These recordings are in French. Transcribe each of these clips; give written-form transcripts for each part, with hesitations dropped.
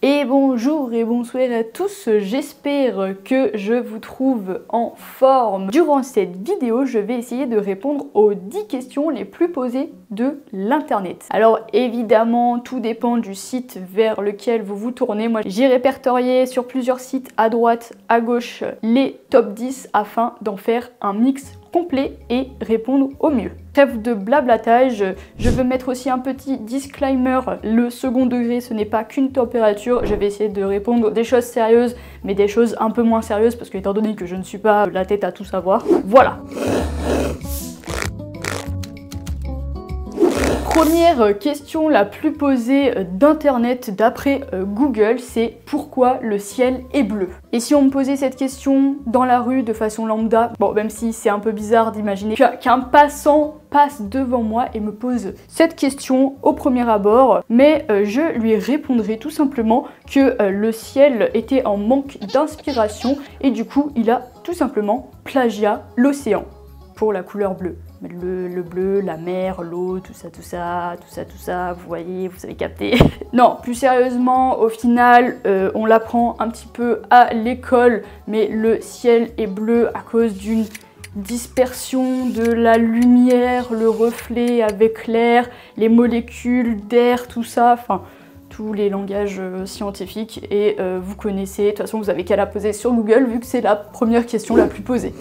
Et bonjour et bonsoir à tous, j'espère que je vous trouve en forme. Durant cette vidéo, je vais essayer de répondre aux 10 questions les plus posées de l'internet. Alors évidemment, tout dépend du site vers lequel vous vous tournez. Moi, j'ai répertorié sur plusieurs sites à droite, à gauche, les top 10 afin d'en faire un mix complet et répondre au mieux. Trêve de blablatage, je veux mettre aussi un petit disclaimer, le second degré ce n'est pas qu'une température, je vais essayer de répondre des choses sérieuses mais des choses un peu moins sérieuses parce que étant donné que je ne suis pas la tête à tout savoir, voilà. Première question la plus posée d'internet d'après Google, c'est pourquoi le ciel est bleu? Et si on me posait cette question dans la rue de façon lambda, bon même si c'est un peu bizarre d'imaginer qu'un passant passe devant moi et me pose cette question au premier abord, mais je lui répondrai tout simplement que le ciel était en manque d'inspiration et du coup il a tout simplement plagiat l'océan pour la couleur bleue. Le bleu, la mer, l'eau, tout ça, vous voyez, vous avez capté. Non, plus sérieusement, au final, on l'apprend un petit peu à l'école, mais le ciel est bleu à cause d'une dispersion de la lumière, le reflet avec l'air, les molécules d'air, tout ça, enfin tous les langages scientifiques et vous connaissez, de toute façon vous avez qu'à la poser sur Google vu que c'est la première question la plus posée.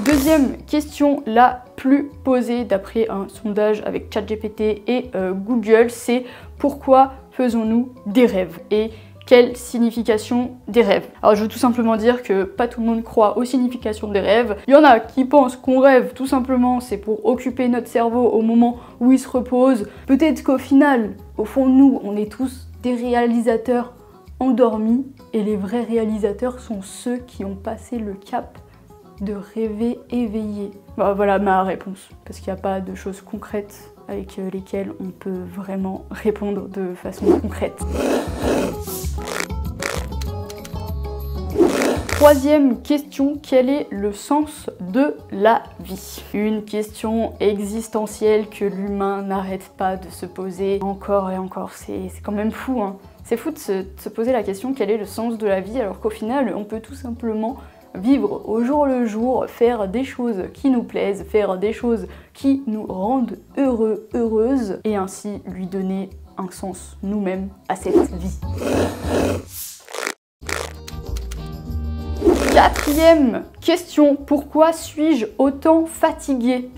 Deuxième question la plus posée d'après un sondage avec ChatGPT et Google, c'est pourquoi faisons-nous des rêves et quelle signification des rêves? Alors je veux tout simplement dire que pas tout le monde croit aux significations des rêves. Il y en a qui pensent qu'on rêve tout simplement c'est pour occuper notre cerveau au moment où il se repose. Peut-être qu'au final, au fond de nous, on est tous des réalisateurs endormis et les vrais réalisateurs sont ceux qui ont passé le cap de rêver éveillé. Bah, voilà ma réponse, parce qu'il n'y a pas de choses concrètes avec lesquelles on peut vraiment répondre de façon concrète. Troisième question, quel est le sens de la vie? Une question existentielle que l'humain n'arrête pas de se poser encore et encore, c'est quand même fou, hein. C'est fou de se poser la question quel est le sens de la vie alors qu'au final on peut tout simplement vivre au jour le jour, faire des choses qui nous plaisent, faire des choses qui nous rendent heureux, heureuses, et ainsi lui donner un sens nous-mêmes à cette vie. Quatrième question, pourquoi suis-je autant fatiguée?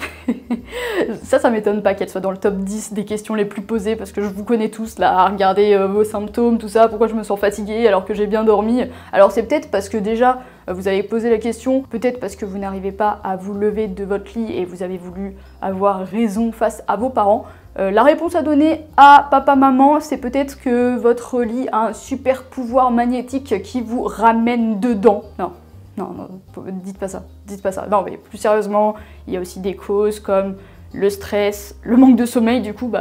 Ça m'étonne pas qu'elle soit dans le top 10 des questions les plus posées parce que je vous connais tous là à regarder vos symptômes, tout ça, pourquoi je me sens fatiguée alors que j'ai bien dormi. Alors c'est peut-être parce que déjà vous avez posé la question, peut-être parce que vous n'arrivez pas à vous lever de votre lit et vous avez voulu avoir raison face à vos parents. La réponse à donner à papa-maman, c'est peut-être que votre lit a un super pouvoir magnétique qui vous ramène dedans. Non, dites pas ça, dites pas ça. Non, mais plus sérieusement, il y a aussi des causes comme le stress, le manque de sommeil, du coup,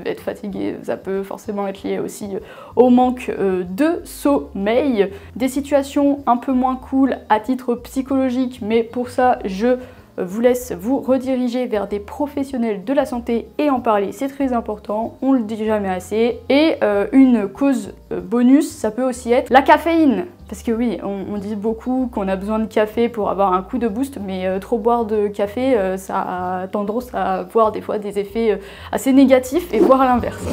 être fatigué, ça peut forcément être lié aussi au manque de sommeil. Des situations un peu moins cool à titre psychologique, mais pour ça, je vous laisse vous rediriger vers des professionnels de la santé et en parler, c'est très important, on le dit jamais assez. Et une cause bonus, ça peut aussi être la caféine. Parce que oui, on dit beaucoup qu'on a besoin de café pour avoir un coup de boost, mais trop boire de café, ça a tendance à avoir des fois des effets assez négatifs et voire à l'inverse.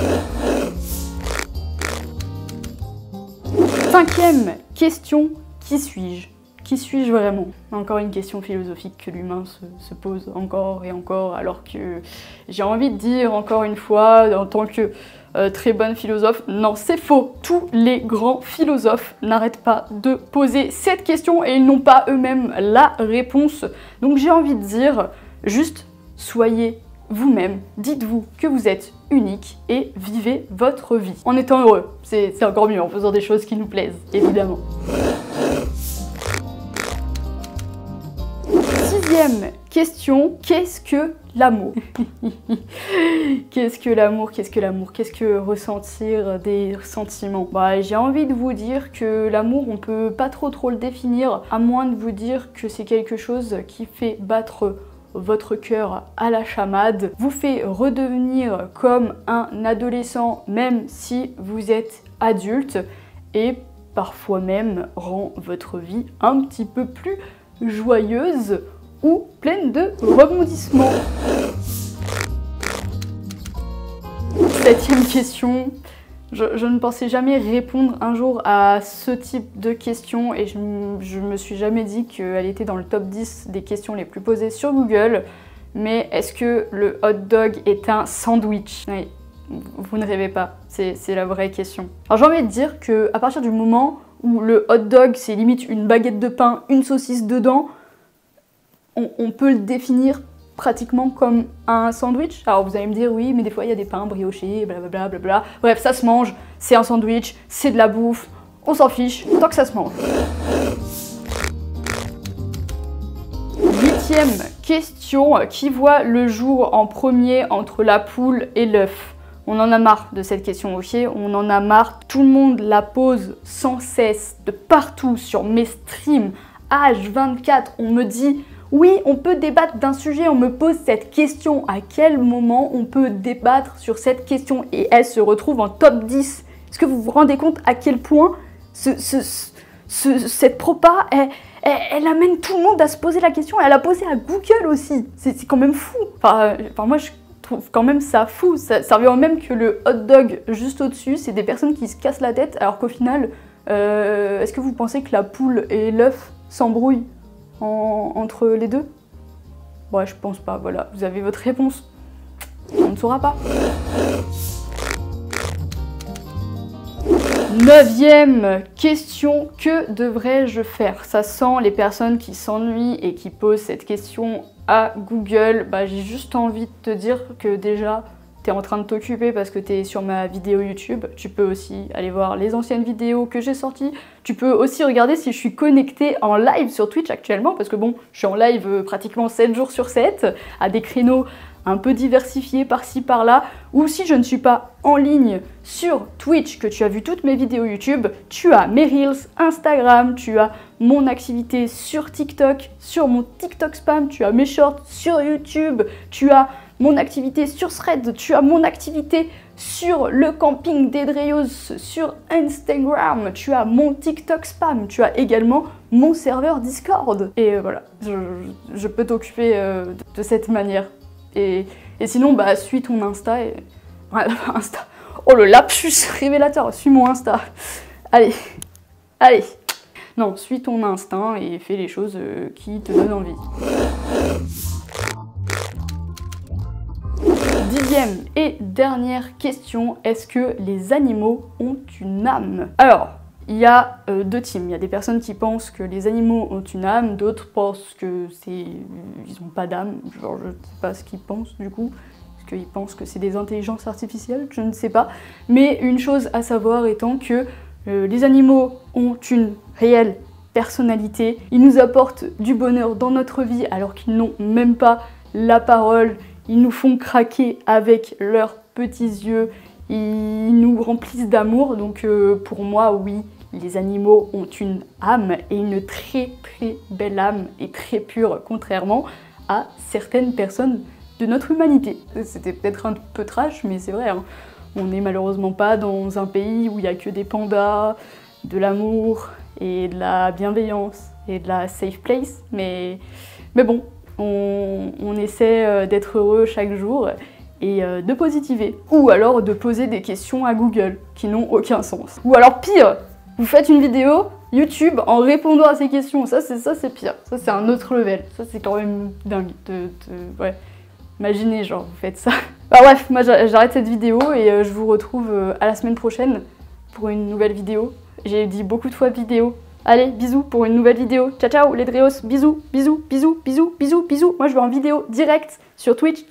Cinquième question, qui suis-je? Qui suis-je vraiment? Encore une question philosophique que l'humain se pose encore et encore, alors que j'ai envie de dire encore une fois, en tant que très bonne philosophe, non c'est faux. Tous les grands philosophes n'arrêtent pas de poser cette question et ils n'ont pas eux-mêmes la réponse. Donc j'ai envie de dire, juste soyez vous-même, dites-vous que vous êtes unique et vivez votre vie en étant heureux. C'est encore mieux, en faisant des choses qui nous plaisent, évidemment. Sixième question, qu'est-ce que l'amour? Qu'est-ce que l'amour? Qu'est-ce que l'amour? Qu'est-ce que ressentir des sentiments? J'ai envie de vous dire que l'amour, on peut pas trop le définir, à moins de vous dire que c'est quelque chose qui fait battre votre cœur à la chamade, vous fait redevenir comme un adolescent même si vous êtes adulte et parfois même rend votre vie un petit peu plus joyeuse ou pleine de rebondissements. 7e question. Je ne pensais jamais répondre un jour à ce type de questions et je me suis jamais dit qu'elle était dans le top 10 des questions les plus posées sur Google. Mais est-ce que le hot dog est un sandwich? Oui, vous ne rêvez pas, c'est la vraie question. Alors j'ai envie de dire que à partir du moment où le hot dog c'est limite une baguette de pain, une saucisse dedans, on peut le définir pratiquement comme un sandwich. Alors vous allez me dire oui mais des fois il y a des pains briochés, blablabla, blablabla. Bref, ça se mange, c'est un sandwich, c'est de la bouffe, on s'en fiche, tant que ça se mange. 8e question, qui voit le jour en premier entre la poule et l'œuf? On en a marre de cette question, ok? On en a marre, tout le monde la pose sans cesse, de partout, sur mes streams, H24, on me dit oui, on peut débattre d'un sujet, on me pose cette question. À quel moment on peut débattre sur cette question? Et elle se retrouve en top 10. Est-ce que vous vous rendez compte à quel point cette propa, elle amène tout le monde à se poser la question. Elle a posé à Google aussi. C'est quand même fou. Enfin, moi, je trouve quand même ça fou. Ça revient au même que le hot dog juste au-dessus. C'est des personnes qui se cassent la tête, alors qu'au final, est-ce que vous pensez que la poule et l'œuf s'embrouillent entre les deux? Ouais, je pense pas, voilà, vous avez votre réponse. On ne saura pas. 9e question, que devrais-je faire? Ça sent les personnes qui s'ennuient et qui posent cette question à Google. Bah, j'ai juste envie de te dire que déjà, t'es en train de t'occuper parce que t'es sur ma vidéo YouTube. Tu peux aussi aller voir les anciennes vidéos que j'ai sorties. Tu peux aussi regarder si je suis connectée en live sur Twitch actuellement, parce que bon, je suis en live pratiquement 7 jours sur 7, à des créneaux un peu diversifiés par-ci par-là, ou si je ne suis pas en ligne sur Twitch, que tu as vu toutes mes vidéos YouTube, tu as mes Reels, Instagram, tu as mon activité sur TikTok, sur mon TikTok spam, tu as mes shorts sur YouTube, tu as mon activité sur Threads, tu as mon activité sur le camping d'Edreos, sur Instagram, tu as mon TikTok spam, tu as également mon serveur Discord. Et voilà, je peux t'occuper de cette manière. Et sinon, bah, suis ton Insta et... Ouais, Insta. Oh, le lapsus révélateur, suis mon Insta. Allez, allez. Non, suis ton instinct et fais les choses qui te donnent envie. 10e et dernière question, est-ce que les animaux ont une âme? Alors, il y a deux teams. Il y a des personnes qui pensent que les animaux ont une âme, d'autres pensent que ils n'ont pas d'âme. Genre, je ne sais pas ce qu'ils pensent du coup. Est-ce qu'ils pensent que c'est des intelligences artificielles? Je ne sais pas. Mais une chose à savoir étant que les animaux ont une réelle personnalité. Ils nous apportent du bonheur dans notre vie alors qu'ils n'ont même pas la parole. Ils nous font craquer avec leurs petits yeux. Ils nous remplissent d'amour. Donc pour moi, oui. Les animaux ont une âme et une très très belle âme et très pure, contrairement à certaines personnes de notre humanité. C'était peut-être un peu trash, mais c'est vrai, hein. On n'est malheureusement pas dans un pays où il n'y a que des pandas, de l'amour et de la bienveillance et de la safe place, mais bon, on essaie d'être heureux chaque jour et de positiver. Ou alors de poser des questions à Google qui n'ont aucun sens. Ou alors pire, vous faites une vidéo YouTube en répondant à ces questions. Ça c'est pire. Ça c'est un autre level. Ça c'est quand même dingue. Ouais. Imaginez, genre, vous faites ça. Bah bref, moi j'arrête cette vidéo et je vous retrouve à la semaine prochaine pour une nouvelle vidéo. J'ai dit beaucoup de fois vidéo. Allez, bisous pour une nouvelle vidéo. Ciao ciao les Dreos, bisous, bisous, bisous, bisous, bisous, bisous. Moi je vais en vidéo direct sur Twitch.